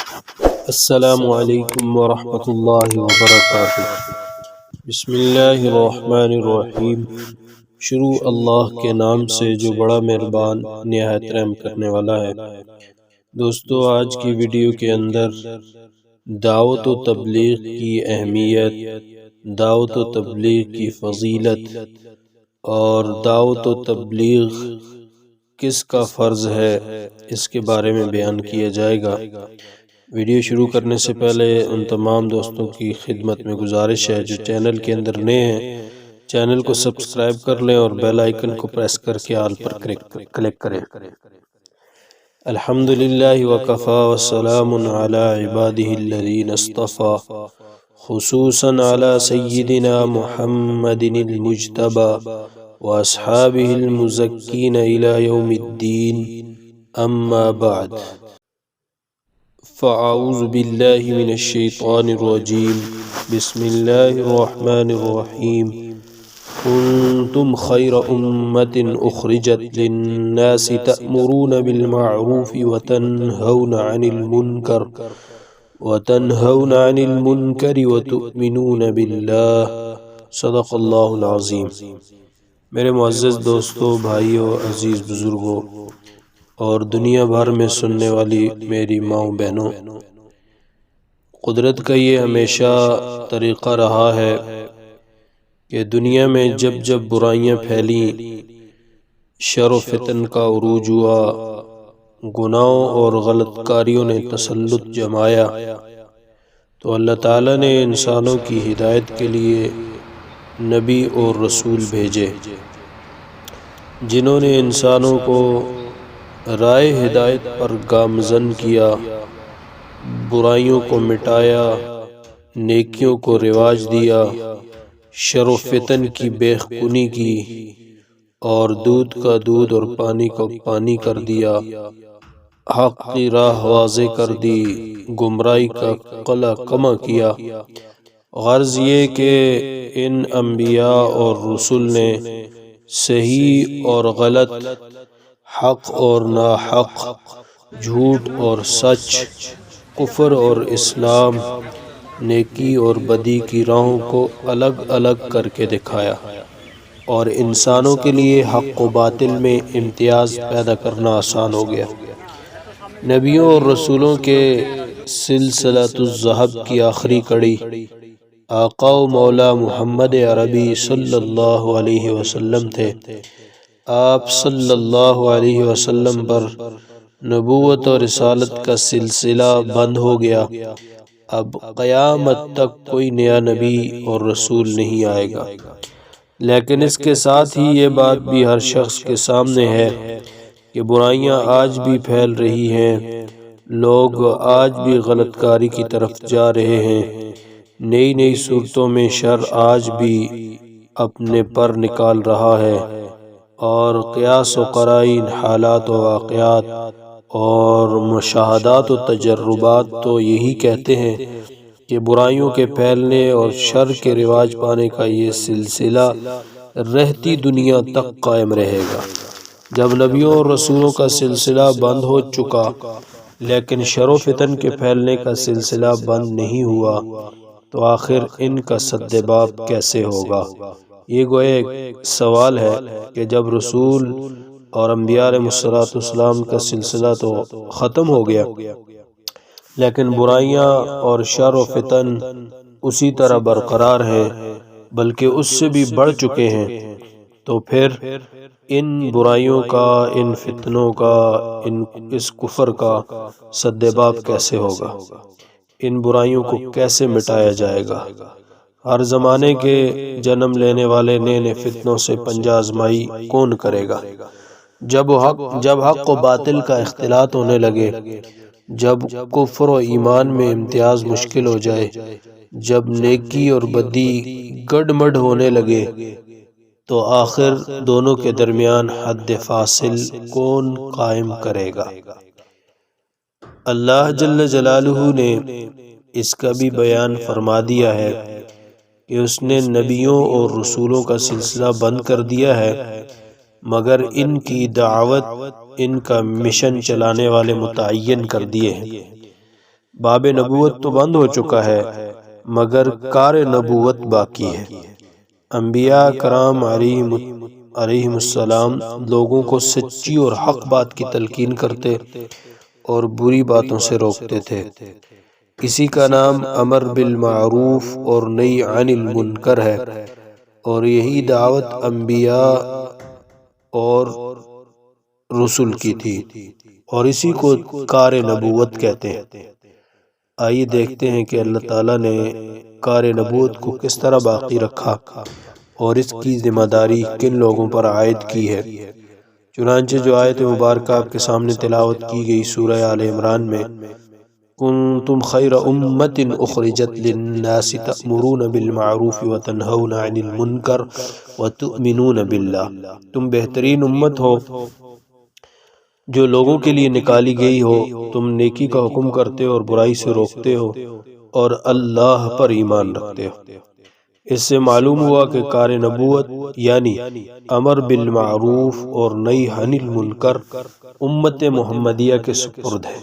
السلام علیکم ورحمۃ اللہ وبرکاتہ۔ بسم اللہ الرحمن الرحیم۔ شروع اللہ کے نام سے جو بڑا مہربان نہایت رحم کرنے والا ہے۔ دوستو، آج کی ویڈیو کے اندر دعوت و تبلیغ کی اہمیت، دعوت و تبلیغ کی فضیلت اور دعوت و تبلیغ کس کا فرض ہے، اس کے بارے میں بیان کیا جائے گا۔ ویڈیو شروع کرنے سے پہلے ان تمام دوستوں کی خدمت میں گزارش ہے جو چینل کے اندر نئے ہیں، چینل کو سبسکرائب کر لیں اور بیل آئیکن کو پریس کر کے آل پر کلک کریں۔ الحمدللہ وکفا والسلام علی عبادہ الذین اصطفا، خصوصا علی سیدنا محمد المجتبی واصحابہ المزکین الی یوم الدین، اما بعد، فاعوذ باللہ من الشیطان الرجیم، بسم اللہ الرحمن الرحیم۔ کنتم خیر امت اخرجت للناس تأمرون بالمعروف وتنہون عن المنکر وتؤمنون باللہ، صدق اللہ العظیم۔ میرے معزز دوستو، بھائیو، عزیز بزرگوں اور دنیا بھر میں سننے والی میری ماؤں بہنوں، قدرت کا یہ ہمیشہ طریقہ رہا ہے کہ دنیا میں جب جب برائیاں پھیلیں، شر و فتن کا عروج ہوا، گناہوں اور غلط کاریوں نے تسلط جمایا، تو اللہ تعالیٰ نے انسانوں کی ہدایت کے لیے نبی اور رسول بھیجے، جنہوں نے انسانوں کو راہ ہدایت پر گامزن کیا، برائیوں کو مٹایا، نیکیوں کو رواج دیا، شر و فتن کی بیخ کی اور دودھ کا دودھ اور پانی کو پانی کر دیا، حق کی راہ واضح کر دی، گمراہی کا قلع کما کیا۔ غرض یہ کہ ان انبیاء اور رسول نے صحیح اور غلط، حق اور ناحق، جھوٹ اور سچ، کفر اور اسلام، نیکی اور بدی کی راہوں کو الگ الگ کر کے دکھایا، اور انسانوں کے لیے حق و باطل میں امتیاز پیدا کرنا آسان ہو گیا۔ نبیوں اور رسولوں کے سلسلۃ الذہب کی آخری کڑی آقا و مولا محمد عربی صلی اللہ علیہ وسلم تھے۔ آپ صلی اللہ علیہ وسلم پر نبوت اور رسالت کا سلسلہ بند ہو گیا، اب قیامت تک کوئی نیا نبی اور رسول نہیں آئے گا۔ لیکن اس کے ساتھ ہی یہ بات بھی ہر شخص کے سامنے ہے کہ برائیاں آج بھی پھیل رہی ہیں، لوگ آج بھی غلط کاری کی طرف جا رہے ہیں، نئی نئی صورتوں میں شر آج بھی اپنے پر نکال رہا ہے، اور قیاس و قرائن، حالات و واقعات اور مشاہدات و تجربات تو یہی کہتے ہیں کہ برائیوں کے پھیلنے اور شر کے رواج پانے کا یہ سلسلہ رہتی دنیا تک قائم رہے گا۔ جب نبیوں اور رسولوں کا سلسلہ بند ہو چکا لیکن شر و فتن کے پھیلنے کا سلسلہ بند نہیں ہوا، تو آخر ان کا سدباب کیسے ہوگا؟ یہ گویا ایک سوال ہے کہ جب رسول اور انبیاء علیہ السلام کا سلسلہ تو ختم ہو گیا، لیکن برائیاں اور شر و فتن اسی طرح برقرار ہیں، بلکہ اس سے بھی بڑھ چکے ہیں، تو پھر ان برائیوں کا، ان فتنوں کا، اس کفر کا سدباب کیسے ہوگا؟ ان برائیوں کو کیسے مٹایا جائے گا؟ ہر زمانے کے جنم لینے والے نئے نئے فتنوں سے پنجہ آزمائی کون کرے گا؟ جب حق و باطل کا اختلاط ہونے لگے، جب کفر و ایمان میں امتیاز مشکل ہو جائے، جب نیکی اور بدی گڈ مڈ ہونے لگے، تو آخر دونوں کے درمیان حد فاصل کون قائم کرے گا؟ اللہ جل جلالہ نے اس کا بھی بیان فرما دیا ہے کہ اس نے نبیوں اور رسولوں کا سلسلہ بند کر دیا ہے، مگر ان کی دعوت، ان کا مشن چلانے والے متعین کر دیے ہیں۔ باب نبوت تو بند ہو چکا ہے مگر کار نبوت باقی ہے۔ انبیاء کرام علیہم السلام لوگوں کو سچی اور حق بات کی تلقین کرتے اور بری باتوں سے روکتے تھے۔ اسی کا نام امر بالمعروف اور نہی عن المنکر ہے، اور یہی دعوت انبیاء اور رسل کی تھی، اور اسی کو کار نبوت کہتے ہیں۔ آئیے دیکھتے ہیں کہ اللہ تعالیٰ نے کار نبوت کو کس طرح باقی رکھا اور اس کی ذمہ داری کن لوگوں پر عائد کی ہے۔ چنانچہ جو آیت مبارکہ آپ کے سامنے تلاوت کی گئی سورہ آل عمران میں، کنتم خیر امت اخرجت للناس تأمرون بالمعروف وتنہون عن المنکر وتؤمنون باللہ، تم بہترین امت ہو جو لوگوں کے لیے نکالی گئی ہو، تم نیکی کا حکم کرتے ہو اور برائی سے روکتے ہو اور اللہ پر ایمان رکھتے ہو۔ اس سے معلوم ہوا کہ کار نبوت یعنی امر بالمعروف اور نہی عن المنکر امت محمدیہ کے سپرد ہے۔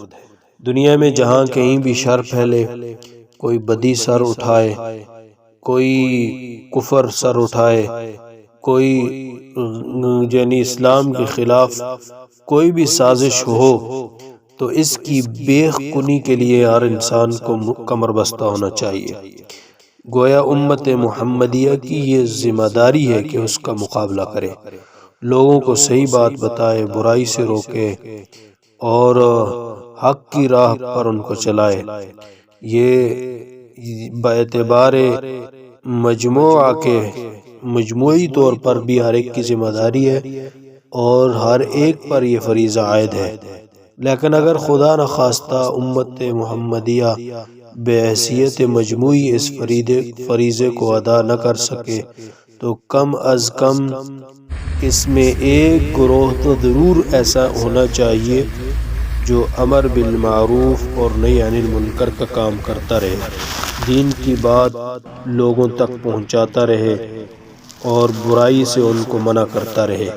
دنیا میں جہاں کہیں بھی شر پھیلے، کوئی بدی سر اٹھائے، کوئی کفر سر اٹھائے، کوئی یعنی اسلام کے خلاف کوئی بھی سازش ہو، تو اس کی بیخ کنی کے لیے ہر انسان کو کمر بستہ ہونا چاہیے۔ گویا امت محمدیہ کی یہ ذمہ داری ہے کہ اس کا مقابلہ کرے، لوگوں کو صحیح بات بتائے، برائی سے روکے اور حق کی راہ پر ان کو چلائے۔ یہ باعتبار مجموعہ کے مجموعی طور پر بھی ہر ایک کی ذمہ داری ہے اور ہر ایک پر یہ فریضہ عائد ہے، لیکن اگر خدا نخواستہ امت محمدیہ بحیثیت مجموعی اس فریضے کو ادا نہ کر سکے تو کم از کم اس میں ایک گروہ تو ضرور ایسا ہونا چاہیے جو امر بالمعروف اور نہی عن المنکر کا کام کرتا رہے، دین کی بات لوگوں تک پہنچاتا رہے اور برائی سے ان کو منع کرتا رہے۔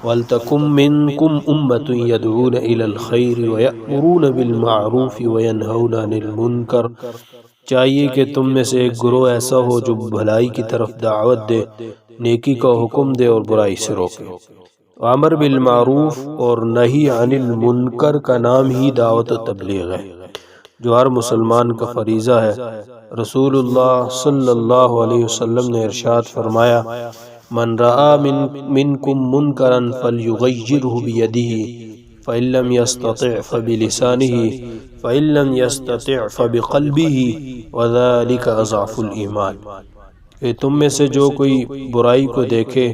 وَلْتَكُن مِّنكُمْ أُمَّةٌ يَدْعُونَ إِلَى الْخَيْرِ وَيَأْمُرُونَ بِالْمَعْرُوفِ وَيَنْهَوْنَ عَنِ الْمُنكَرِ، چاہیے کہ تم میں سے ایک گروہ ایسا ہو جو بھلائی کی طرف دعوت دے، نیکی کا حکم دے اور برائی سے روکے۔ امر بالمعروف اور نہی عن المنکر کا نام ہی دعوت و تبلیغ ہے، جو ہر مسلمان کا فریضہ ہے۔ رسول اللہ صلی اللہ علیہ وسلم نے ارشاد فرمایا، من رأى منكم منکرا فلیغیرہ بیدہ فإن لم يستطع فبلسانہ فإن لم يستطع فبقلبہ وذلک اضعف الایمان، کہ تم میں سے جو کوئی برائی کو دیکھے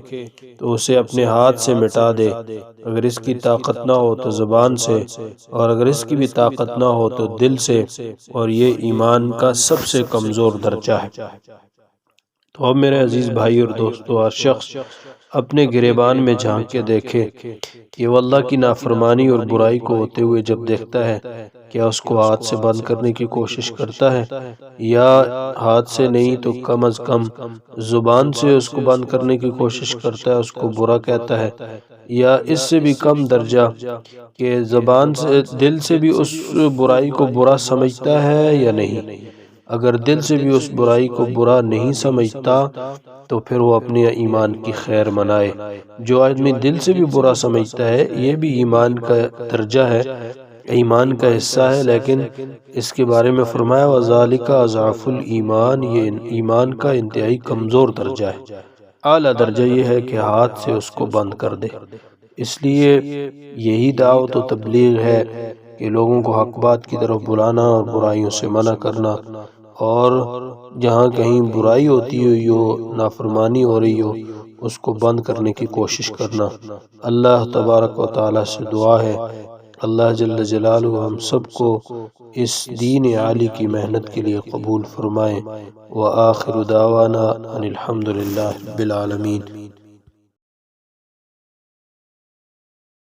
تو اسے اپنے ہاتھ سے مٹا دے، اگر اس کی طاقت نہ ہو تو زبان سے، اور اگر اس کی بھی طاقت نہ ہو تو دل سے، اور یہ ایمان کا سب سے کمزور درجہ ہے۔ تو اب میرے عزیز بھائی اور دوستو، ہر شخص اپنے گریبان میں جھانک کے دیکھے کہ وہ اللہ کی نافرمانی اور برائی کو ہوتے ہوئے جب دیکھتا ہے، کیا اس کو ہاتھ سے بند کرنے کی کوشش کرتا ہے، یا ہاتھ سے نہیں تو کم از کم زبان سے اس کو بند کرنے کی کوشش کرتا ہے، اس کو برا کہتا ہے، یا اس سے بھی کم درجہ کہ زبان سے دل سے بھی اس برائی کو برا سمجھتا ہے یا نہیں۔ اگر دل سے بھی اس برائی کو برا نہیں سمجھتا تو پھر وہ اپنے ایمان کی خیر منائے۔ جو آدمی دل سے بھی برا سمجھتا ہے، یہ بھی ایمان کا درجہ ہے، ایمان کا حصہ ہے، لیکن اس کے بارے میں فرمایا وَذَلِكَ أَضْعَفُ الْإِيمَانِ، یہ ایمان کا انتہائی کمزور درجہ ہے۔ اعلیٰ درجہ یہ ہے کہ ہاتھ سے اس کو بند کر دے۔ اس لیے یہی دعوت و تبلیغ ہے کہ لوگوں کو حق بات کی طرف بلانا اور برائیوں سے منع کرنا، اور جہاں کہیں برائی ہوتی ہو، نافرمانی ہو رہی ہو، اس کو بند کرنے کی کوشش کرنا۔ اللہ تبارک و تعالی سے دعا ہے اللہ جل جلالہ ہم سب کو اس دین عالی کی محنت کے لیے قبول فرمائے۔ وآخر دعوانا ان الحمد للہ رب العالمین۔